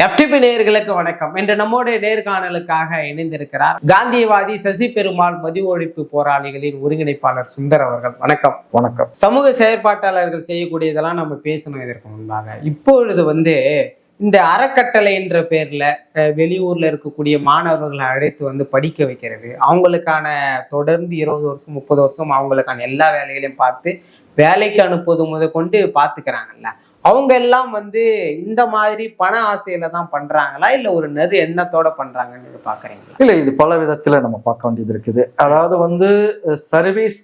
FTP நேயர்களுக்கு வணக்கம். இன்று நம்மோட நேர்காணலுக்காக இணைந்திருக்கிறார் காந்தியவாதி சசி பெருமாள் மது ஒழிப்பு போராளிகளின் ஒருங்கிணைப்பாளர் சுந்தர் அவர்கள். வணக்கம். வணக்கம். சமூக செயற்பாட்டாளர்கள் செய்யக்கூடியதெல்லாம் நம்ம பேசணும். இதற்கு முன்பாக இப்பொழுது இந்த அறக்கட்டளை என்ற பேர்ல வெளியூர்ல இருக்கக்கூடிய மாணவர்களை அழைத்து படிக்க வைக்கிறது, அவங்களுக்கான தொடர்ந்து 20 வருஷம் 30 வருஷம் அவங்களுக்கான எல்லா வேலைகளையும் பார்த்து வேலைக்கு அனுப்புவது முதற்கொண்டு பார்த்துக்கிறாங்கல்ல, அவங்க எல்லாம் இந்த மாதிரி பண ஆசையில தான் பண்றாங்களா இல்ல ஒரு நெரு எண்ணத்தோட பண்றாங்கன்னு பாக்குறீங்களா? இல்ல, இது பல விதத்துல நம்ம பார்க்க வேண்டியது இருக்குது. அதாவது சர்வீஸ்,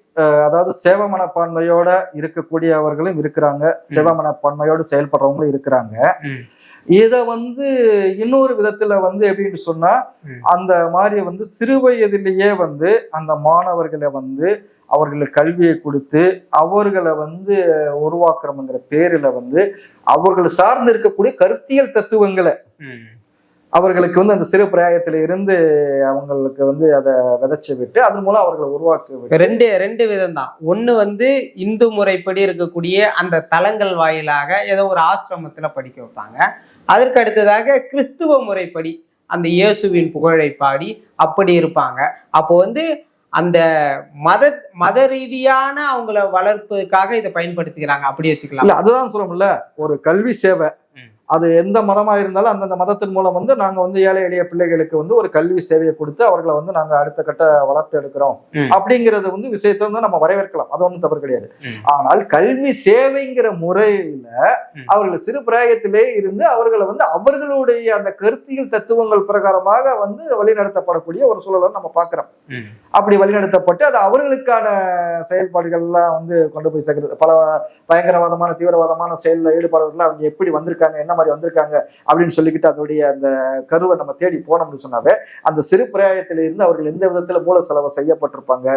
அதாவது சேவை மனப்பான்மையோட இருக்கக்கூடியவர்களும் இருக்கிறாங்க, சேவை மனப்பான்மையோடு செயல்படுறவங்களும் இருக்கிறாங்க. இத இன்னொரு விதத்துல எப்படின்னு சொன்னா, அந்த மாதிரி சிறு வயதிலேயே அந்த மாணவர்களை அவர்களுக்கு கல்வியை கொடுத்து அவர்களை உருவாக்குறோம்ங்கிற பேரில அவர்கள் சார்ந்து இருக்கக்கூடிய கருத்தியல் தத்துவங்களை அவர்களுக்கு அந்த சிறு பிராயத்தில இருந்து அவங்களுக்கு அதை விதைச்சு விட்டு அதன் மூலம் அவர்களை உருவாக்க ரெண்டு விதம் தான். ஒண்ணு இந்து முறைப்படி இருக்கக்கூடிய அந்த தலங்கள் வாயிலாக ஏதோ ஒரு ஆசிரமத்துல படிக்க வைப்பாங்க. அதற்கு அடுத்ததாக கிறிஸ்துவ முறைப்படி அந்த இயேசுவின் புகழை பாடி அப்படி இருப்பாங்க. அப்போ அந்த மத ரீதியான அவங்கள வளர்ப்பதற்காக இதை பயன்படுத்திக்கிறாங்க, அப்படி வச்சுக்கலாம். அதுதான் சொல்லும்ல, ஒரு கல்வி சேவை அது எந்த மதமா இருந்தாலும் அந்தந்த மதத்தின் மூலம் நாங்க ஏழை எளிய பிள்ளைகளுக்கு ஒரு கல்வி சேவையை கொடுத்து அவர்களை நாங்க அடுத்த கட்ட வளர்த்து எடுக்கிறோம் அப்படிங்கறது விஷயத்த நம்ம வரவேற்கலாம், அது ஒன்றும் தவறு கிடையாது. ஆனால் கல்வி சேவைங்கிற முறையில அவர்கள் சிறு பிராயத்திலே இருந்து அவர்களை அவர்களுடைய அந்த கருத்தியல் தத்துவங்கள் பிரகாரமாக வழிநடத்தப்படக்கூடிய ஒரு சூழலை நம்ம பார்க்கிறோம். அப்படி வழிநடத்தப்பட்டு அது அவர்களுக்கான செயல்பாடுகள் எல்லாம் கொண்டு போய் சேர்க்கிறது. பல பயங்கரவாதமான தீவிரவாதமான செயலில் ஈடுபாடுகள் அவங்க எப்படி வந்திருக்காங்க, என்ன மாதிரி வந்திருக்காங்க அப்படின்னு சொல்லிக்கிட்டு அதோடைய அந்த கருவை நம்ம தேடி போனோம்னு சொன்னாவே அந்த சிறு பிராயத்தில இருந்து அவர்கள் எந்த விதத்துல மூல செலவு செய்யப்பட்டிருப்பாங்க,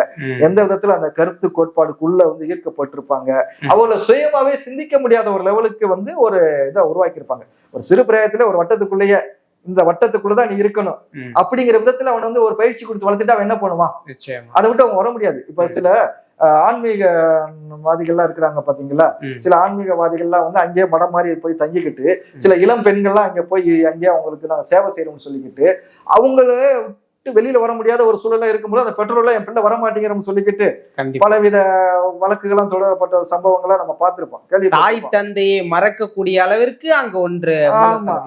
எந்த விதத்துல அந்த கருத்து கோட்பாடுக்குள்ள ஈர்க்கப்பட்டிருப்பாங்க, அவங்களை சுயமாவே சிந்திக்க முடியாத ஒரு லெவலுக்கு ஒரு இதை உருவாக்கியிருப்பாங்க. ஒரு சிறு பிராயத்துல ஒரு வட்டத்துக்குள்ளேயே இந்த வட்டத்துக்குள்ளதான் நீ இருக்கணும் அப்படிங்கிற விதத்துல அவன் ஒரு பயிற்சி கொடுத்து வளர்த்துட்டு அவன் என்ன பண்ணுவான், அதை விட்டு அவங்க வர முடியாது. இப்ப சில ஆன்மீகவாதிகள்லாம் இருக்கிறாங்க பாத்தீங்களா, சில ஆன்மீகவாதிகள்லாம் அங்கேயே மடம் மாதிரி போய் தங்கிக்கிட்டு சில இளம் பெண்கள்லாம் அங்கே போய் அங்கேயே அவங்களுக்கு நாங்கள் சேவை செய்யறோம்னு சொல்லிக்கிட்டு அவங்களே வெளியில வர முடியாத ஒரு சூழல இருக்கும்போது அந்த பெற்றோர்ல என் பிள்ளை வரமாட்டேங்கிறோம்னு சொல்லிக்கிட்டு பலவித வழக்குகள்லாம் தொடரப்பட்ட சம்பவங்களை நம்ம பார்த்திருப்போம். தாய் தந்தையை மறக்கக்கூடிய அளவிற்கு அங்க ஒன்று.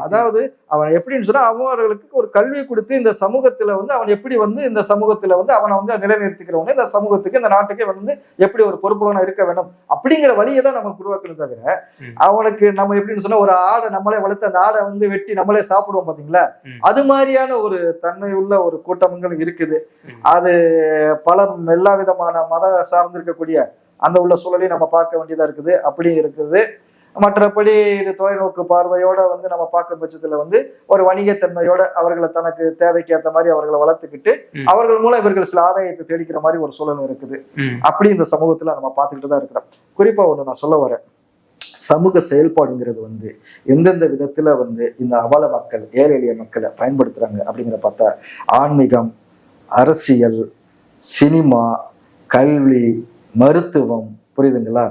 அதாவது அவன் எப்படின்னு சொன்னா அவர்களுக்கு ஒரு கல்வி கொடுத்து இந்த சமூகத்துல அவன் எப்படி இந்த சமூகத்துல அவனை நிலைநிறுத்திக்கிறவங்க, இந்த சமூகத்துக்கு இந்த நாட்டுக்கு எப்படி ஒரு பொறுப்புள்ளவனா இருக்க வேண்டும் அப்படிங்கிற வழியை தான் நமக்கு உருவாக்கணும். தவிர அவனுக்கு நம்ம எப்படின்னு சொன்னா ஒரு ஆடை நம்மளே வளர்த்து அந்த ஆடை வெட்டி நம்மளே சாப்பிடுவோம் பாத்தீங்களா, அது மாதிரியான ஒரு தன்மை உள்ள ஒரு கூட்டங்கள் இருக்குது. அது பல எல்லா விதமான மத சார்ந்திருக்கக்கூடிய அந்த உள்ள சூழலையும் நம்ம பார்க்க வேண்டியதா இருக்குது. அப்படி இருக்குது. மற்றபடி இது தொலைநோக்கு பார்வையோட நம்ம பார்க்கும் பட்சத்துல ஒரு வணிகத்தன்மையோட அவர்களை தனக்கு தேவைக்கு ஏற்ற மாதிரி அவர்களை வளர்த்துக்கிட்டு அவர்கள் மூலம் இவர்கள் சில ஆதாயத்தை தேடிக்கிற மாதிரி ஒரு சூழல் இருக்குது. அப்படி இந்த சமூகத்துல நம்ம பார்த்துக்கிட்டு தான் இருக்கிறோம். குறிப்பா ஒண்ணு நான் சொல்ல வரேன், சமூக செயல்பாடுங்கிறது எந்தெந்த விதத்துல இந்த அவல மக்கள், ஏழை எளிய மக்களை பயன்படுத்துறாங்க அப்படிங்கிற பார்த்தா ஆன்மீகம், அரசியல், சினிமா, கல்வி, மருத்துவம், புரியுதுங்களா,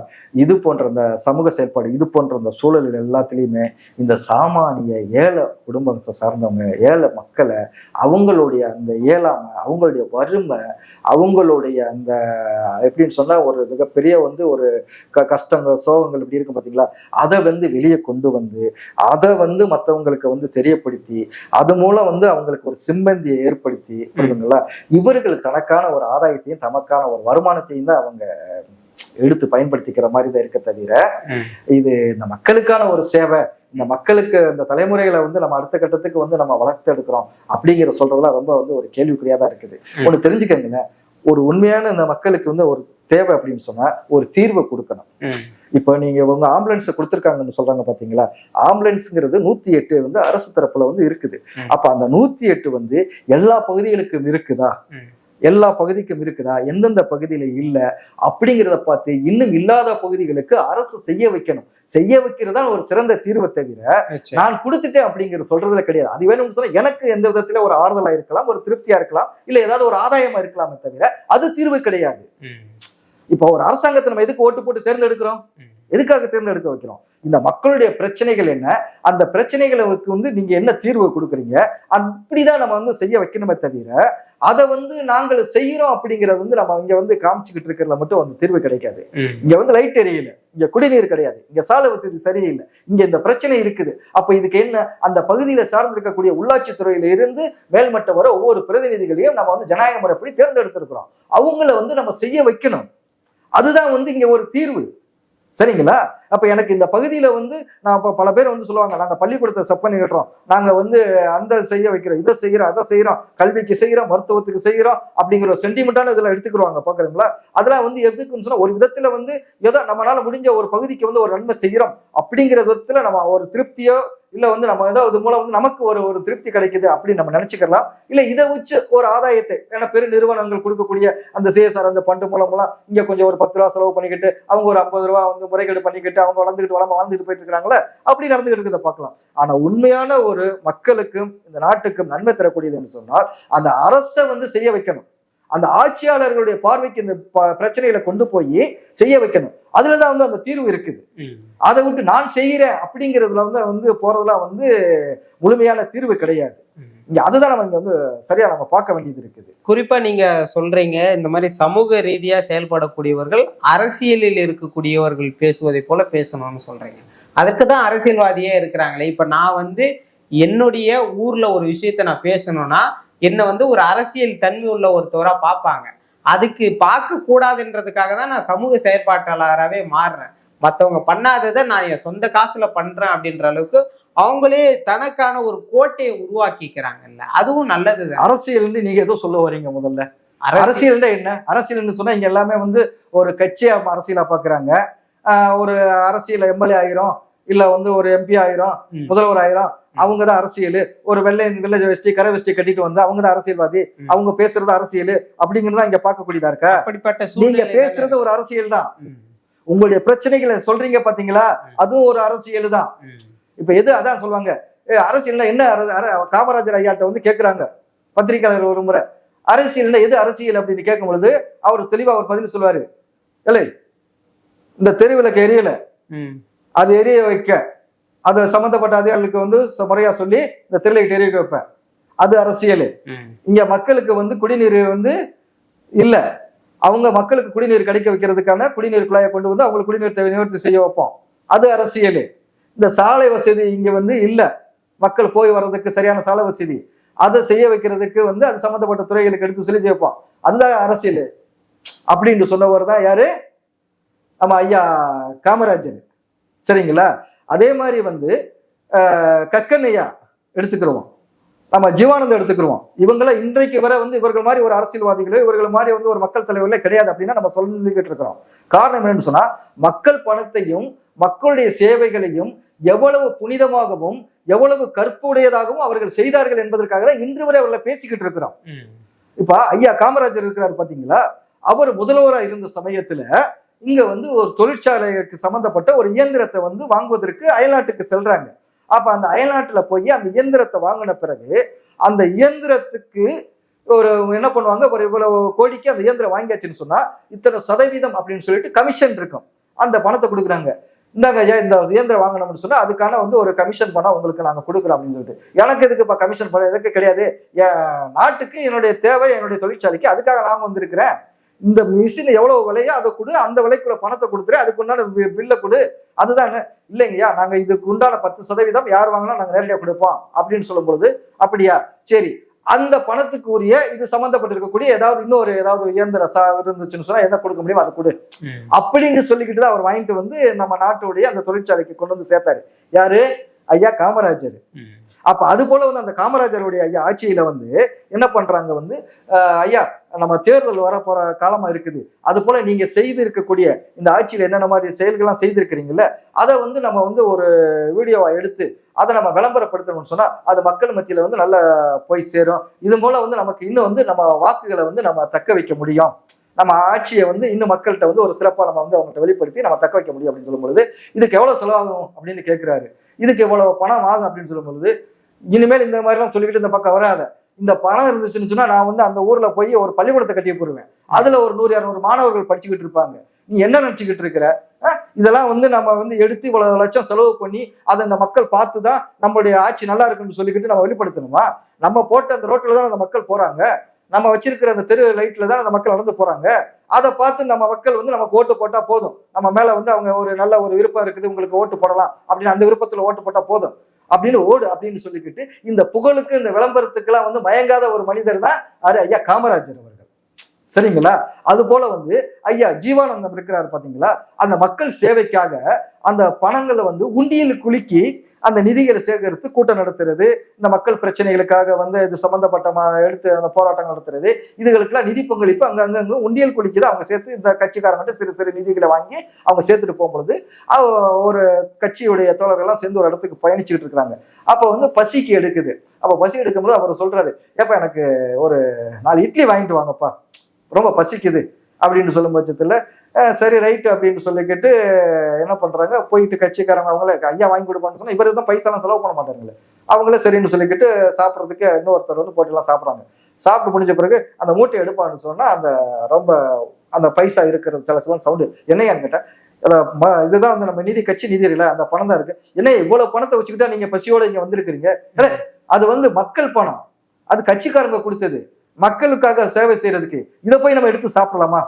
இது போன்ற இந்த சமூக செயல்பாடு, இது போன்ற இந்த சூழல்கள் எல்லாத்துலேயுமே இந்த சாமானிய ஏழை குடும்பத்தை சார்ந்தவங்க, ஏழை மக்களை அவங்களுடைய அந்த இயலாமை, அவங்களுடைய வறுமை, அவங்களுடைய அந்த எப்படின்னு சொன்னா ஒரு மிகப்பெரிய ஒரு கஷ்டங்கள் சோகங்கள் இப்படி இருக்கும் பார்த்தீங்களா, அதை வெளியே கொண்டு அதை மற்றவங்களுக்கு தெரியப்படுத்தி அது மூலம் அவங்களுக்கு ஒரு சிம்பந்தியை ஏற்படுத்தி, புரியுதுங்களா, இவர்கள் தனக்கான ஒரு ஆதாயத்தையும் தமக்கான ஒரு வருமானத்தையும் தான் அவங்க எடுத்து பயன்படுத்திக்கிற மாதிரி தான் இருக்க தவிர இது இந்த மக்களுக்கான ஒரு சேவை, இந்த மக்களுக்கு இந்த தலைமுறைகளை நம்ம அடுத்த கட்டத்துக்கு நம்ம வளர்த்து எடுக்கிறோம் அப்படிங்கிற சொல்றதுலாம் ரொம்ப ஒரு கேள்விக்குறியா தான் இருக்குது. ஒண்ணு தெரிஞ்சுக்கங்க, ஒரு உண்மையான இந்த மக்களுக்கு ஒரு தேவை அப்படின்னு சொன்னா ஒரு தீர்வை கொடுக்கணும். இப்ப நீங்க ஆம்புலன்ஸ் கொடுத்துருக்காங்கன்னு சொல்றாங்க பாத்தீங்களா, ஆம்புலன்ஸ்ங்கிறது 108 அரசு தரப்புல இருக்குது. அப்ப அந்த 108 எல்லா பகுதிகளுக்கும் இருக்குதா, எல்லா பகுதிக்கும் இருக்குதா, எந்தெந்த பகுதியில இல்ல அப்படிங்கிறத பார்த்து இன்னும் இல்லாத பகுதிகளுக்கு அரசு செய்ய வைக்கணும். செய்ய வைக்கிறதா ஒரு சிறந்த தீர்வை தவிர நான் கொடுத்துட்டேன் அப்படிங்கிற சொல்றதுல கிடையாது. அது வேணும்னு சொன்னா எனக்கு எந்த விதத்துல ஒரு ஆறுதலா இருக்கலாம், ஒரு திருப்தியா இருக்கலாம், இல்ல ஏதாவது ஒரு ஆதாயமா இருக்கலாமே தவிர அது தீர்வு கிடையாது. இப்போ ஒரு அரசாங்கத்தை நம்ம எதுக்கு ஓட்டு போட்டு தேர்ந்தெடுக்கிறோம், எதுக்காக தேர்ந்தெடுக்க வைக்கிறோம்? இந்த மக்களுடைய பிரச்சனைகள் என்ன, அந்த பிரச்சனைகளுக்கு வந்து நீங்க என்ன தீர்வு கொடுக்குறீங்க, அப்படிதான் நம்ம வந்து செய்ய வைக்கணுமே தவிர அதை வந்து நாங்கள் செய்யறோம் அப்படிங்கறது வந்து நம்ம இங்க வந்து காமிச்சுக்கிட்டு இருக்கிறதுல மட்டும் வந்து தீர்வு கிடைக்காது. இங்க வந்து லைட் எரியல, இங்க குடிநீர் கிடையாது, இங்க சாலை வசதி சரியில்லை, இங்க இந்த பிரச்சனை இருக்குது. அப்ப இதுக்கு என்ன, அந்த பகுதியில சார்ந்திருக்கக்கூடிய உள்ளாட்சி துறையில இருந்து மேல்மட்ட வர ஒவ்வொரு பிரதிநிதிகளையும் நம்ம வந்து ஜனநாயக முறைப்படி தேர்ந்தெடுத்திருக்கிறோம். அவங்கள வந்து நம்ம செய்ய வைக்கணும். அதுதான் வந்து இங்க ஒரு தீர்வு. சரிங்களா? அப்ப எனக்கு இந்த பகுதியில வந்து நான் பல பேர் வந்து சொல்லுவாங்க, நாங்க பள்ளிக்கூடத்தை செப் பண்ணி விடுறோம், நாங்க வந்து அந்த செய்ய வைக்கிறோம், இதை செய்யறோம், அதை செய்யறோம், கல்விக்கு செய்யறோம், மருத்துவத்துக்கு செய்யறோம் அப்படிங்கிற ஒரு சென்டிமெண்டான இதெல்லாம் எடுத்துக்கிடுவாங்க. பாக்குறீங்களா? அதெல்லாம் வந்து எதுக்குன்னு சொன்னா ஒரு விதத்துல வந்து ஏதோ நம்மளால முடிஞ்ச ஒரு பகுதிக்கு வந்து ஒரு நன்மை செய்யறோம் அப்படிங்கிற விதத்துல நம்ம ஒரு திருப்தியோ இல்ல வந்து நம்ம ஏதாவது மூலம் வந்து நமக்கு ஒரு திருப்தி கிடைக்குது அப்படின்னு நம்ம நினைச்சுக்கலாம். இல்ல இதை வச்சு ஒரு ஆதாயத்தை, ஏன்னா பெரு நிறுவனங்கள் கொடுக்கக்கூடிய அந்த சிஎஸ்ஆர் அந்த பண்டு மூலமெல்லாம் இங்க கொஞ்சம் ஒரு 10 ரூபா செலவு பண்ணிக்கிட்டு அவங்க ஒரு 50 ரூபா வந்து முறைகேடு பண்ணிக்கிட்டு அவங்க வாழ்ந்துட்டு போயிட்டு இருக்காங்களே, அப்படி நடந்துகிட்டு இருக்கிறத பார்க்கலாம். ஆனா உண்மையான ஒரு மக்களுக்கும் இந்த நாட்டுக்கும் நன்மை தரக்கூடியதுன்னு சொன்னால் அந்த அரசை வந்து செய்ய வைக்கணும். அந்த ஆட்சியாளர்களுடைய பார்வைக்கு இந்த பிரச்சனைகளை கொண்டு போய் செய்ய வைக்கணும். அதுலதான் வந்து அந்த தீர்வு இருக்குது. அதை விட்டு நான் செய்கிறேன் அப்படிங்கிறதுல வந்து போறதுலாம் வந்து முழுமையான தீர்வு கிடையாது. இங்க அதுதான் நம்ம இங்க வந்து சரியா நம்ம பார்க்க வேண்டியது இருக்குது. குறிப்பா நீங்க சொல்றீங்க, இந்த மாதிரி சமூக ரீதியா செயல்படக்கூடியவர்கள் அரசியலில் இருக்கக்கூடியவர்கள் பேசுவதை போல பேசணும்னு சொல்றீங்க. அதுக்கு தான் அரசியல்வாதியே இருக்கிறாங்களே. இப்ப நான் வந்து என்னுடைய ஊர்ல ஒரு விஷயத்த நான் பேசணும்னா என்ன வந்து ஒரு அரசியல் தன்மை உள்ள ஒருத்தவரா பார்ப்பாங்க. அதுக்கு பார்க்க கூடாதுன்றதுக்காக தான் நான் சமூக செயற்பாட்டாளராகவே மாறுறேன். மற்றவங்க பண்ணாததை நான் என் சொந்த காசுல பண்றேன் அப்படின்ற அளவுக்கு அவங்களே தனக்கான ஒரு கோட்டையை உருவாக்கிக்கிறாங்கல்ல, அதுவும் நல்லதுதான். அரசியல் நீங்க ஏதோ சொல்ல வரீங்க. முதல்ல அரசியல் என்ன? அரசியல்னு சொன்னா இங்க எல்லாமே வந்து ஒரு கட்சியா அரசியலா பாக்குறாங்க. ஒரு அரசியல் எம்எல்ஏ ஆயிரும், இல்ல வந்து ஒரு எம்பி ஆயிரும், முதல்வர் ஆயிரும், அவங்கதான் அரசியல். ஒரு வெள்ளை வெஸ்டி கரை வெஸ்டி கட்டிட்டு வந்து அவங்கதான் அரசியல்வாதி, அவங்க பேசுறது அரசியல் அப்படிங்கிறதா இங்க பார்க்கக்கூடியதா இருக்கா? அப்படிப்பட்ட நீங்க பேசுறது ஒரு அரசியல் தான். உங்களுடைய பிரச்சனைகளை சொல்றீங்க பாத்தீங்களா, அதுவும் ஒரு அரசியல் தான். இப்ப எது அதான் சொல்லுவாங்க, அரசியல்னா என்ன? காமராஜர் ஐயாட்ட வந்து கேட்கிறாங்க பத்திரிகையாளர் ஒரு முறை, அரசியல்னா எது அரசியல் அப்படின்னு கேட்கும் பொழுது அவர் தெளிவா அவர் பதில் சொல்லுவாரு, இல்லை இந்த தெருவிளக்கு எரியல, அது எரிய வைக்க அது சம்பந்தப்பட்ட அதிகாரிகளுக்கு வந்து முறையா சொல்லி இந்த தெருவிளக்கு எரிய வைப்பேன், அது அரசியல். இங்க மக்களுக்கு வந்து குடிநீர் வந்து இல்ல, அவங்க மக்களுக்கு குடிநீர் கிடைக்க வைக்கிறதுக்கான குடிநீர் குழாயை கொண்டு வந்து அவங்களுக்கு குடிநீர் தேவை நிவர்த்தி செய்ய வைப்போம், அது அரசியல். இந்த சாலை வசதி இங்க வந்து இல்ல, மக்கள் போய் வர்றதுக்கு சரியான சாலை வசதி, அதை செய்ய வைக்கிறதுக்கு வந்து அது சம்பந்தப்பட்ட துறைகளுக்கு எடுத்து சொல்லி செய்யப்போம், அதுதான் அரசியல் அப்படின்னு சொன்னவர் தான் யாரு? நம்ம ஐயா காமராஜர். சரிங்களா? அதே மாதிரி வந்து கக்கனையா எடுத்துக்கிறோம், நம்ம ஜீவானந்தம் எடுத்துக்கிறோம். இவங்கள இன்றைக்கு வர வந்து இவர்கள் மாதிரி ஒரு அரசியல்வாதிகளோ இவர்கள் மாதிரி வந்து ஒரு மக்கள் தலைவர்களே கிடையாது அப்படின்னா நம்ம சொல்லிக்கிட்டு இருக்கிறோம். காரணம் என்னன்னு சொன்னா, மக்கள் பணத்தையும் மக்களுடைய சேவைகளையும் எவ்வளவு புனிதமாகவும் எவ்வளவு கற்புடையதாகவும் அவர்கள் செய்தார்கள் என்பதற்காக தான் இன்று வரை அவர்களை பேசிக்கிட்டு இருக்கிறோம். இப்ப ஐயா காமராஜர் இருக்கிறாரு பாத்தீங்களா, அவர் முதல்வராக இருந்த சமயத்துல இங்க வந்து ஒரு தொழிற்சாலைக்கு சம்பந்தப்பட்ட ஒரு இயந்திரத்தை வந்து வாங்குவதற்கு அயல்நாட்டுக்கு செல்றாங்க. அப்ப அந்த அயல்நாட்டுல போய் அந்த இயந்திரத்தை வாங்கின பிறகு அந்த இயந்திரத்துக்கு ஒரு என்ன பண்ணுவாங்க, ஒரு இவ்வளவு கோடிக்கு அந்த இயந்திரம் வாங்கியாச்சுன்னு சொன்னா இத்தனை சதவீதம் அப்படின்னு சொல்லிட்டு கமிஷன் இருக்கும், அந்த பணத்தை கொடுக்குறாங்க. இந்தாங்க ஐயா இந்த இயந்திரம் வாங்கணும்னு சொன்னா அதுக்கான வந்து ஒரு கமிஷன் பணம் உங்களுக்கு நாங்க கொடுக்குறோம் அப்படின்னு சொல்லிட்டு. எனக்கு எதுக்கு இப்ப கமிஷன் பணம்? எதுக்கு கிடையாது, என் நாட்டுக்கு என்னுடைய தேவை, என்னுடைய தொழிற்சாலைக்கு, அதுக்காக நான் வந்திருக்கிறேன். இந்த மிஷின் எவ்வளவு விலையோ அதை கொடு, அந்த விலைக்குள்ள பணத்தை கொடுத்துரு, அதுக்கு உண்டான பில்லை கொடு. அதுதான் இல்லைங்கய்யா, நாங்க இதுக்கு உண்டான 10% யார் வாங்கினா நாங்க நேரடியாக கொடுப்போம் அப்படின்னு சொல்லும் பொழுது, அப்படியா சரி, அந்த பணத்துக்கு உரிய இது சம்பந்தப்பட்டிருக்கக்கூடிய ஏதாவது இன்னொரு ஏதாவது இயந்திர இருந்துச்சுன்னு சொன்னா என்ன கொடுக்க முடியும் அதை கொடு அப்படின்னு சொல்லிக்கிட்டு தான் அவர் வாங்கிட்டு வந்து நம்ம நாட்டுடைய அந்த தொழிற்சாலைக்கு கொண்டு வந்து சேர்த்தாரு. யாரு? ஐயா காமராஜர். அப்ப அது போல வந்து அந்த காமராஜருடைய ஐயா ஆட்சியில வந்து என்ன பண்றாங்க வந்து, ஐயா நம்ம தேர்தல் வர போற காலமா இருக்குது, அது போல நீங்க செய்து இருக்கக்கூடிய இந்த ஆட்சியில என்னென்ன மாதிரி செயல்கள்லாம் செய்திருக்கிறீங்கல்ல, அதை வந்து நம்ம வந்து ஒரு வீடியோவா எடுத்து அதை நம்ம விளம்பரப்படுத்தணும்னு சொன்னா அது மக்கள் மத்தியில வந்து நல்லா போய் சேரும். இது போல வந்து நமக்கு இன்னும் வந்து நம்ம வாக்குகளை வந்து நம்ம தக்க வைக்க முடியும், நம்ம ஆட்சியை வந்து இன்னும் மக்கள்கிட்ட வந்து ஒரு சிறப்பா நம்ம வந்து அவங்கள்ட்ட வெளிப்படுத்தி நம்ம தக்க வைக்க முடியும் அப்படின்னு சொல்லும் பொழுது, இதுக்கு எவ்வளவு செலவாகும் அப்படின்னு கேட்கிறாரு, இதுக்கு எவ்வளவு பணம் ஆகும் அப்படின்னு சொல்லும் பொழுது, இனிமேல் இந்த மாதிரிலாம் சொல்லிக்கிட்டு இந்த பக்கம் வராத, இந்த பணம் இருந்துச்சுன்னு சொன்னா நான் வந்து அந்த ஊர்ல போய் ஒரு பள்ளிக்கூடத்தை கட்டி போடுவேன், அதுல ஒரு 100-200 மாணவர்கள் படிச்சுக்கிட்டு இருப்பாங்க, நீ என்ன நினைச்சுக்கிட்டு இருக்கிற, இதெல்லாம் வந்து நம்ம வந்து எடுத்து இவ்வளவு லட்சம் செலவு பண்ணி அதை அந்த மக்கள் பார்த்து தான் நம்மளுடைய ஆட்சி நல்லா இருக்குன்னு சொல்லிக்கிட்டு நம்ம வெளிப்படுத்தணுமா? நம்ம போட்ட அந்த ரோட்ல தான் அந்த மக்கள் போறாங்க, நம்ம வச்சிருக்கிற அந்த தெரு லைட்ல தான் அந்த மக்கள் நடந்து போறாங்க. அதை பார்த்து நம்ம மக்கள் வந்து நமக்கு ஓட்டு போட்டா போதும், நம்ம மேல வந்து அவங்க ஒரு நல்ல ஒரு விருப்பம் இருக்குது, உங்களுக்கு ஓட்டு போடலாம் அப்படின்னு அந்த விருப்பத்துல ஓட்டு போட்டா போதும் அப்படின்னு அப்படின்னு சொல்லிக்கிட்டு இந்த புகழுக்கு இந்த விளம்பரத்துக்கெல்லாம் வந்து மயங்காத ஒரு மனிதர் தான் ஐயா காமராஜர் அவர்கள். சரிங்களா? அது போல வந்து ஐயா ஜீவானந்தம் இருக்கிறாரு பாத்தீங்களா, அந்த மக்கள் சேவைக்காக அந்த பணங்களை வந்து உண்டியல் குலுக்கி அந்த நிதிகளை சேகரித்து கூட்டம் நடத்துறது, இந்த மக்கள் பிரச்சனைகளுக்காக வந்து இது சம்பந்தப்பட்ட எடுத்து அந்த போராட்டம் நடத்துறது, இதுகளுக்கெல்லாம் நிதி பங்களிப்பு அங்கங்க உண்டியல் குளிக்குது. அவங்க சேர்த்து இந்த கட்சிக்காரங்கிட்ட சிறு சிறு நிதிகளை வாங்கி அவங்க சேர்த்துட்டு போகும்பொழுது ஒரு கட்சியுடைய தோழர்கள்லாம் சேர்ந்து ஒரு இடத்துக்கு பயணிச்சுட்டு இருக்கிறாங்க. அப்போ வந்து பசிக்கு எடுக்குது. அப்போ பசி எடுக்கும்போது அவர் சொல்றாரு, ஏப்பா எனக்கு ஒரு 4 இட்லி வாங்கிட்டு வாங்கப்பா, ரொம்ப பசிக்குது அப்படின்னு சொல்லும் பட்சத்துல சரி ரைட்டு அப்படின்னு சொல்லிக்கிட்டு என்ன பண்றாங்க, போயிட்டு கட்சிக்காரங்க அவங்களே ஐயா வாங்கி கொடுப்பான்னு சொன்னா இவரு தான் பைசாலாம் செலவு பண்ண மாட்டாங்களே, அவங்களே சரின்னு சொல்லிக்கிட்டு சாப்பிட்றதுக்கு இன்னொருத்தர் வந்து போட்டிலாம் சாப்பிட்றாங்க. சாப்பிட்டு முடிஞ்ச பிறகு அந்த மூட்டை எடுப்பான்னு சொன்னா அந்த ரொம்ப அந்த பைசா இருக்கிறது சில சவுண்டு என்னையான்னு கேட்டேன். இதுதான் வந்து நம்ம நிதி கட்சி நிதி இல்லை, அந்த பணம் தான் இருக்கு. என்ன இவ்வளவு பணத்தை வச்சுக்கிட்டா நீங்க பசியோட இங்க வந்திருக்கிறீங்க? அது வந்து மக்கள் பணம், அது கட்சிக்காரங்க கொடுத்தது, மக்களுக்காக சேவை செய்யறதுக்கு. இதை போய் நம்ம எடுத்து சாப்பிடலாமா?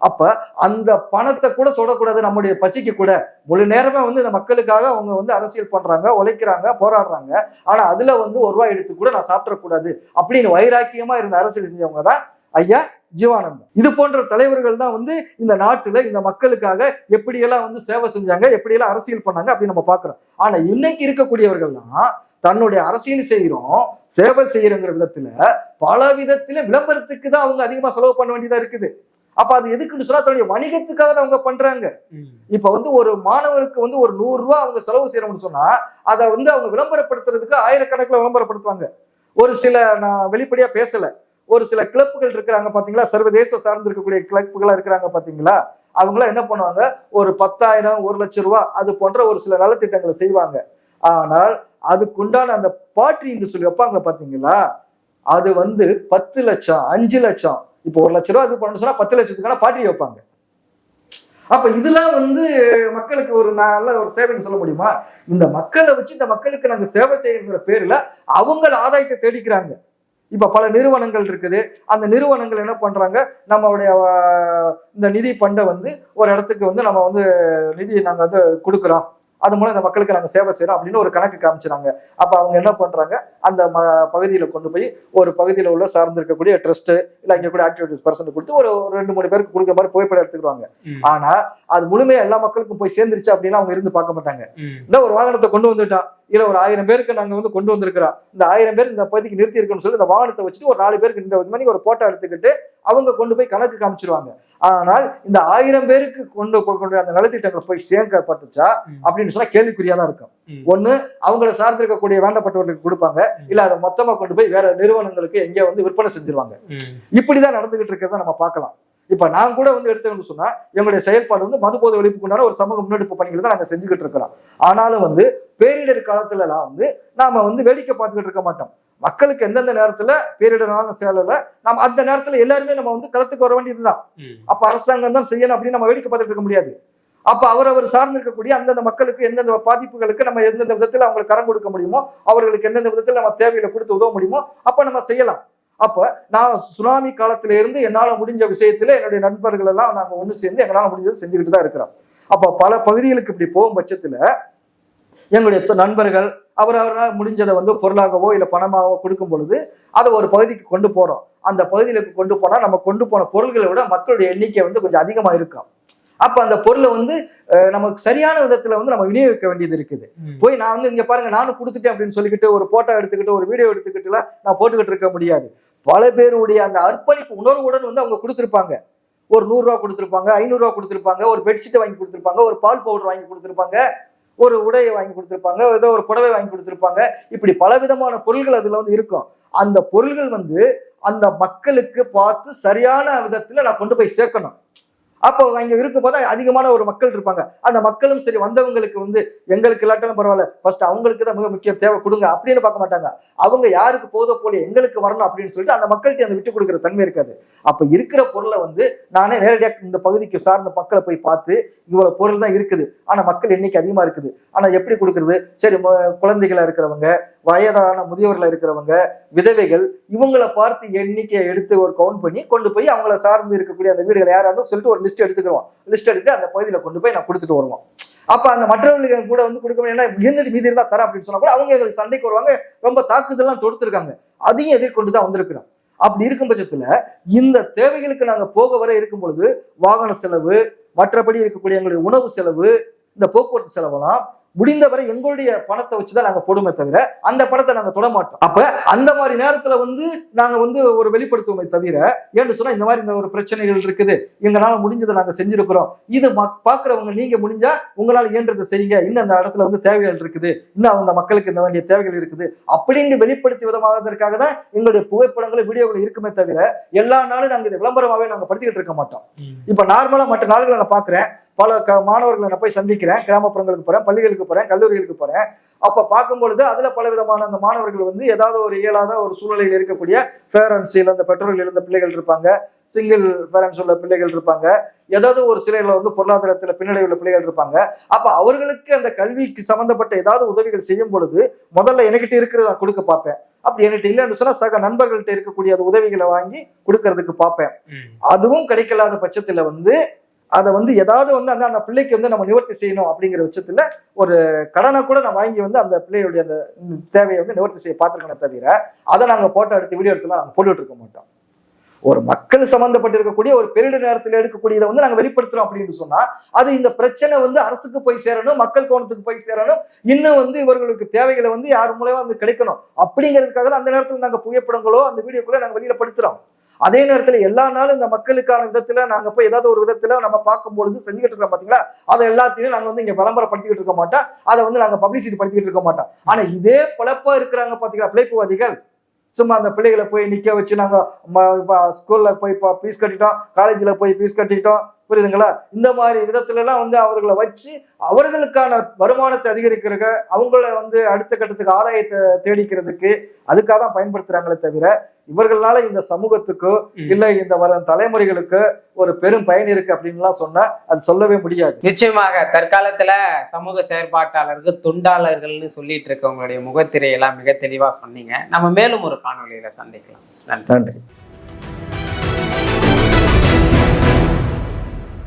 அப்ப அந்த பணத்தை கூட சொல்லக்கூடாது, நம்முடைய பசிக்கு கூட முழு நேரமே வந்து இந்த மக்களுக்காக அவங்க வந்து அரசியல் பண்றாங்க, உழைக்கிறாங்க, போராடுறாங்க. ஆனா அதுல வந்து 1 ரூபாய் எடுத்து கூட நான் சாப்பிடக்கூடாது அப்படின்னு வைராக்கியமா இருந்த அரசியல் செஞ்சவங்க தான் ஐயா ஜீவானந்தம். இது போன்ற தலைவர்கள் தான் வந்து இந்த நாட்டுல இந்த மக்களுக்காக எப்படியெல்லாம் வந்து சேவை செஞ்சாங்க, எப்படியெல்லாம் அரசியல் பண்ணாங்க அப்படின்னு நம்ம பாக்குறோம். ஆனா இன்னைக்கு இருக்கக்கூடியவர்கள்லாம் தன்னுடைய அரசியல் செய்யறோம், சேவை செய்யறங்கிற விதத்துல பல விதத்துல விளம்பரத்துக்கு தான் அவங்க அதிகமா செலவு பண்ண வேண்டியதா இருக்குது. அப்ப அது எதுக்குன்னு சொன்னா தன்னுடைய வணிகத்துக்காக தான் அவங்க பண்றாங்க. இப்ப வந்து ஒரு மாணவருக்கு வந்து ஒரு 100 ரூபாய் அவங்க செலவு செய்யறோம்னு சொன்னா அதை வந்து அவங்க விளம்பரப்படுத்துறதுக்கு ஆயிரக்கணக்கில் விளம்பரப்படுத்துவாங்க. ஒரு சில, நான் வெளிப்படையா பேசல, ஒரு சில கிளப்புகள் இருக்கிறாங்க பாத்தீங்களா, சர்வதேச சார்ந்து இருக்கக்கூடிய கிளப்புகளா இருக்கிறாங்க பாத்தீங்களா, அவங்களாம் என்ன பண்ணுவாங்க, ஒரு 10,000 1 லட்சம் ரூபாய் அது போன்ற ஒரு சில நலத்திட்டங்களை செய்வாங்க. ஆனால் அதுக்குண்டான அந்த பாட்டி என்று சொல்லி வைப்பாங்க பாத்தீங்களா, அது வந்து 10 லட்சம் 5 லட்சம், இப்போ 1 லட்சம் ரூபாய் அது பண்ண சொன்னா 10 லட்சத்துக்கான பாட்டி வைப்பாங்க. அப்ப இதெல்லாம் வந்து மக்களுக்கு ஒரு நல்ல ஒரு சேவைன்னு சொல்ல முடியுமா? இந்த மக்களை வச்சு இந்த மக்களுக்கு நாங்க சேவை செய்யற பேர்ல அவங்க ஆதாயத்தை தேடிக்கிறாங்க. இப்ப பல நிறுவனங்கள் இருக்குது, அந்த நிறுவனங்கள் என்ன பண்றாங்க, நம்மளுடைய இந்த நிதி பண்டை வந்து ஒரு இடத்துக்கு வந்து நம்ம வந்து நிதி நாங்க வந்து கொடுக்குறோம், அது மூலம் இந்த மக்களுக்கு நாங்க சேவை செய்யறோம் அப்படின்னு ஒரு கணக்கு காமிச்சுறாங்க. அப்ப அவங்க என்ன பண்றாங்க, அந்த பகுதியில கொண்டு போய் ஒரு பகுதியில உள்ள சார்ந்து இருக்கக்கூடிய ட்ரஸ்ட் இல்ல இங்க கூட ஆக்டிவிட்டிஸ் பர்சன் கொடுத்து ஒரு 2-3 பேருக்கு கொடுக்குற மாதிரி புகைப்படம் எடுத்துக்குவாங்க. ஆனா அது முழுமையா எல்லா மக்களுக்கும் போய் சேர்ந்துருச்சு அப்படின்னு அவங்க இருந்து பார்க்க மாட்டாங்க. இந்த ஒரு வாகனத்தை கொண்டு வந்துட்டான், இல்ல ஒரு 1000 பேருக்கு நாங்க வந்து கொண்டு வந்திருக்கிறோம், இந்த 1000 பேர் இந்த பகுதிக்கு நிறுத்தி இருக்குன்னு சொல்லி இந்த வாகனத்தை வச்சுட்டு ஒரு 4 பேருக்கு இந்த மணிக்கு ஒரு போட்டோ எடுத்துக்கிட்டு அவங்க கொண்டு போய் கணக்கு காமிச்சிருவாங்க. ஆனால் இந்த 1000 பேருக்கு கொண்டு அந்த நலத்திட்டங்களை போய் சேர்க்கப்பட்டுச்சா அப்படின்னு சொன்னா கேள்விக்குறியா தான் இருக்கும். ஒண்ணு அவங்களை சார்ந்திருக்கக்கூடிய வேண்டப்பட்டவர்களுக்கு கொடுப்பாங்க, இல்ல அதை மொத்தமா கொண்டு போய் வேற நிறுவனங்களுக்கு எங்க வந்து விற்பனை செஞ்சிருவாங்க. இப்படிதான் நடந்துகிட்டு இருக்கிறத நம்ம பார்க்கலாம். இப்ப நான் கூட வந்து எடுத்தோம்னு சொன்னா எங்களுடைய செயல்பாடு வந்து மதுபோதை ஒழிப்புக்கு உண்டான ஒரு சமூக முன்னெடுப்பு பணிகளை தான் நாங்க செஞ்சுக்கிட்டு இருக்கிறோம். ஆனாலும் வந்து பேரிடர் காலத்துல எல்லாம் வந்து நாம வந்து வேடிக்கை பார்த்துக்கிட்டு இருக்க மாட்டோம். மக்களுக்கு எந்தெந்த நேரத்துல பேரிடரான சேலல நம்ம அந்த நேரத்துல எல்லாருமே நம்ம வந்து களத்துக்கு வர வேண்டியதுதான். அப்ப அரசாங்கம் தான் செய்யணும் அப்படின்னு நம்ம வேடிக்கை பார்த்துட்டு இருக்க முடியாது. அப்ப அவர் சார்ந்து இருக்கக்கூடிய அந்தந்த மக்களுக்கு எந்தெந்த பாதிப்புகளுக்கு நம்ம எந்தெந்த விதத்துல அவங்களுக்கு கரம் கொடுக்க முடியுமோ, அவர்களுக்கு எந்தெந்த விதத்துல நம்ம தேவையில கொடுத்து உதவ முடியுமோ அப்ப நம்ம செய்யலாம். அப்ப நான் சுனாமி காலத்தில இருந்து என்னால முடிஞ்ச விஷயத்துல என்னுடைய நண்பர்கள் எல்லாம் நாங்க ஒண்ணு சேர்ந்து எங்களால முடிஞ்சது செஞ்சுக்கிட்டு தான் இருக்கிறோம். அப்ப பல பகுதிகளுக்கு இப்படி போகும் பட்சத்துல எங்களுடைய நண்பர்கள் அவரால் முடிஞ்சதை வந்து பொருளாகவோ இல்ல பணமாகவோ கொடுக்கும் பொழுது அதை ஒரு பகுதிக்கு கொண்டு போறோம். அந்த பகுதிகளுக்கு கொண்டு போனா நம்ம கொண்டு போன பொருள்களை விட மக்களுடைய எண்ணிக்கை வந்து கொஞ்சம் அதிகமா இருக்கும். அப்ப அந்த பொருளை வந்து நமக்கு சரியான விதத்துல வந்து நம்ம விநியோகிக்க வேண்டியது இருக்குது. போய் நான் வந்து இங்க பாருங்க நானும் கொடுத்துட்டேன் அப்படின்னு சொல்லிக்கிட்டு ஒரு போட்டோ எடுத்துக்கிட்டு ஒரு வீடியோ எடுத்துக்கிட்டு நான் போட்டுக்கிட்டு இருக்க முடியாது. பல பேருடைய அந்த அர்ப்பணிப்பு உணர்வுடன் வந்து அவங்க கொடுத்திருப்பாங்க. ஒரு 100 ரூபாய் கொடுத்திருப்பாங்க, 500 ரூபாய் கொடுத்திருப்பாங்க, ஒரு பெட்ஷீட்டை வாங்கி கொடுத்திருப்பாங்க, ஒரு பால் பவுடர் வாங்கி கொடுத்திருப்பாங்க, ஒரு உடையை வாங்கி கொடுத்திருப்பாங்க, ஏதோ ஒரு புடவை வாங்கி கொடுத்திருப்பாங்க. இப்படி பல விதமான பொருள்கள் அதுல வந்து இருக்கும். அந்த பொருள்கள் வந்து அந்த மக்களுக்கு பார்த்து சரியான விதத்துல நான் கொண்டு போய் சேர்க்கணும். அப்போ அங்க இருக்கும் போது அதிகமான ஒரு மக்கள் இருப்பாங்க. அந்த மக்களும் சரி வந்தவங்களுக்கு வந்து எங்களுக்கு இல்லாட்டாலும் பரவாயில்ல, ஃபர்ஸ்ட் அவங்களுக்கு தான் மிக முக்கிய தேவை கொடுங்க அப்படின்னு பார்க்க மாட்டாங்க. அவங்க யாருக்கு போதோ போல எங்களுக்கு வரணும் அப்படின்னு சொல்லிட்டு அந்த மக்கள்கிட்ட அந்த விட்டு கொடுக்குற தன்மை இருக்காது. அப்ப இருக்கிற பொருளை வந்து நானே நேரடியாக இந்த பகுதிக்கு சார்ந்த மக்களை போய் பார்த்து இவ்வளவு பொருள் தான் இருக்குது, ஆனா மக்கள் எண்ணிக்கை அதிகமா இருக்குது, ஆனா எப்படி கொடுக்குறது? சரி, குழந்தைகளா இருக்கிறவங்க, வயதான முதியோர்களா இருக்கிறவங்க, விதவைகள், இவங்களை பார்த்து எண்ணிக்கையை எடுத்து ஒரு கவுண்ட் பண்ணி கொண்டு போய் அவங்கள சார்ந்து இருக்கக்கூடிய அந்த வீடுகள் யாராலும் சொல்லிட்டு ஒரு லிஸ்ட் எடுத்துக்கிறோம். லிஸ்ட் எடுத்து அந்த பகுதியில கொண்டு போய் நான் கொடுத்துட்டு வருவோம். அப்ப அந்த மற்றவர்களுக்கு கூட வந்து கொடுக்க ஏன்னா இருந்துட்டு மீதி இருந்தா தர அப்படின்னு சொன்னா கூட அவங்க எங்களுக்கு சண்டைக்கு வருவாங்க. ரொம்ப தாக்குதல்லாம் தொடுத்திருக்காங்க. அதையும் எதிர்கொண்டுதான் வந்திருக்கிறோம். அப்படி இருக்கும் பட்சத்துல இந்த தேவைகளுக்கு நாங்க போக வர இருக்கும் பொழுது வாகன செலவு, மற்றபடி இருக்கக்கூடிய எங்களுடைய உணவு செலவு, இந்த போக்குவரத்து செலவெல்லாம் முடிந்தவரை எங்களுடைய பணத்தை வச்சுதான் நாங்க போடுமே தவிர அந்த பணத்தை நாங்க தொட மாட்டோம். அப்ப அந்த மாதிரி நேரத்துல வந்து நாங்க வந்து ஒரு வெளிப்படுத்துவோமே தவிர, ஏன்னு சொன்னா இந்த மாதிரி இந்த ஒரு பிரச்சனைகள் இருக்குது, எங்களால முடிஞ்சதை நாங்க செஞ்சிருக்கிறோம், இது பாக்குறவங்க நீங்க முடிஞ்சா உங்களால இயன்றதை செய்யுங்க, இன்னும் அந்த இடத்துல வந்து தேவைகள் இருக்குது, இன்னும் அந்த மக்களுக்கு இந்த வேண்டிய தேவைகள் இருக்குது அப்படின்னு வெளிப்படுத்தி விதமாகதற்காக தான் எங்களுடைய புகைப்படங்கள் வீடியோகள் இருக்குமே தவிர எல்லா நாளும் நாங்க இதை விளம்பரமாவே நாங்க படுத்திக்கிட்டு இருக்க மாட்டோம். இப்ப நார்மலா மற்ற நாடுகளை நான் பாக்குறேன், பல மாணவர்களை நான் போய் சந்திக்கிறேன், கிராமப்புறங்களுக்கு போறேன், பள்ளிகளுக்கு போறேன், கல்லூரிகளுக்கு போறேன். அப்ப பார்க்கும் பொழுது அதுல பல விதமான அந்த மாணவர்கள் வந்து ஏதாவது ஒரு இயலாத ஒரு சூழ்நிலையில் இருக்கக்கூடிய பேரண்ட்ஸ் இழந்த பெற்றோர்கள் இழந்த பிள்ளைகள் இருப்பாங்க, சிங்கிள் பேரண்ட்ஸ் உள்ள பிள்ளைகள் இருப்பாங்க, ஏதாவது ஒரு சிலையில வந்து பொருளாதாரத்துல பின்னடை உள்ள பிள்ளைகள் இருப்பாங்க. அப்ப அவர்களுக்கு அந்த கல்விக்கு சம்பந்தப்பட்ட ஏதாவது உதவிகள் செய்யும் பொழுது முதல்ல என்கிட்ட இருக்கிறத நான் கொடுக்க பார்ப்பேன். அப்படி என்கிட்ட இல்லைன்னு சொன்னா சக நண்பர்கள்ட்ட இருக்கக்கூடிய அந்த உதவிகளை வாங்கி கொடுக்கறதுக்கு பார்ப்பேன். அதுவும் கிடைக்கலாத பட்சத்துல வந்து அதை வந்து ஏதாவது வந்து அந்த பிள்ளைக்கு வந்து நம்ம நிவர்த்தி செய்யணும் அப்படிங்கிற பட்சத்துல ஒரு கடனை கூட நான் வாங்கி வந்து அந்த பிள்ளையுடைய அந்த தேவையை வந்து நிவர்த்தி செய்ய பார்த்துருக்கணும் தவிர அதை நாங்க போட்டோ எடுத்து வீடியோ எடுத்துலாம் நாங்க போட்டுட்டு இருக்க மாட்டோம். ஒரு மக்கள் சம்பந்தப்பட்டு இருக்கக்கூடிய ஒரு பெரிய நேரத்தில் எடுக்கக்கூடியதை வந்து நாங்க வெளிப்படுத்துறோம் அப்படின்னு சொன்னா அது இந்த பிரச்சனை வந்து அரசுக்கு போய் சேரணும், மக்கள் கோணத்துக்கு போய் சேரணும், இன்னும் வந்து இவர்களுக்கு தேவைகளை வந்து யார் மூலமா வந்து கிடைக்கணும் அப்படிங்கிறதுக்காக தான் அந்த நேரத்தில் நாங்க புகைப்படங்களோ அந்த வீடியோக்குள்ள நாங்க வெளியில படுத்துறோம். அதே நேரத்துல எல்லா நாளும் இந்த மக்களுக்கான விதத்துல நாங்க போய் ஏதாவது ஒரு விதத்துல நம்ம பார்க்கும் பொழுது செஞ்சுக்கிட்டு இருக்கோம் பாத்தீங்களா, அதை எல்லாத்தையும் நாங்க வந்து இங்க விளம்பரப்படுத்திக்கிட்டு இருக்க மாட்டோம், அதை வந்து நாங்க பப்ளிசிட்டி படுத்திக்கிட்டு இருக்க மாட்டோம். ஆனா இதே பழப்பா இருக்கிறாங்க பாத்தீங்களா பிழைப்புவாதிகள், சும்மா அந்த பிள்ளைகளை போய் நிக்க வச்சு நாங்க ஸ்கூல்ல போய் ஃபீஸ் கட்டிட்டோம், காலேஜ்ல போய் ஃபீஸ் கட்டிட்டோம், புரியுதுங்களா, இந்த மாதிரி விதத்துல எல்லாம் வந்து அவர்களை வச்சு அவர்களுக்கான வருமானத்தை அதிகரிக்கிறதுக்கு அவங்கள வந்து அடுத்த கட்டத்துக்கு ஆதாயத்தை தேடிக்கிறதுக்கு அதுக்காக தான் பயன்படுத்துறாங்களே தவிர இவர்களால இந்த சமூகத்துக்கோ இல்ல இந்த வர தலைமுறைகளுக்கு ஒரு பெரும் பயன் இருக்கு அப்படின்லாம் சொன்னா அது சொல்லவே முடியாது. நிச்சயமாக தற்காலத்துல சமூக செயற்பாட்டாளர்கள் தொண்டாளர்கள்னு சொல்லிட்டு இருக்கவங்களுடைய முகத்திரையெல்லாம் மிக தெளிவா சொன்னீங்க. நம்ம மேலும் ஒரு காணொலியில சந்திக்கலாம். நன்றி.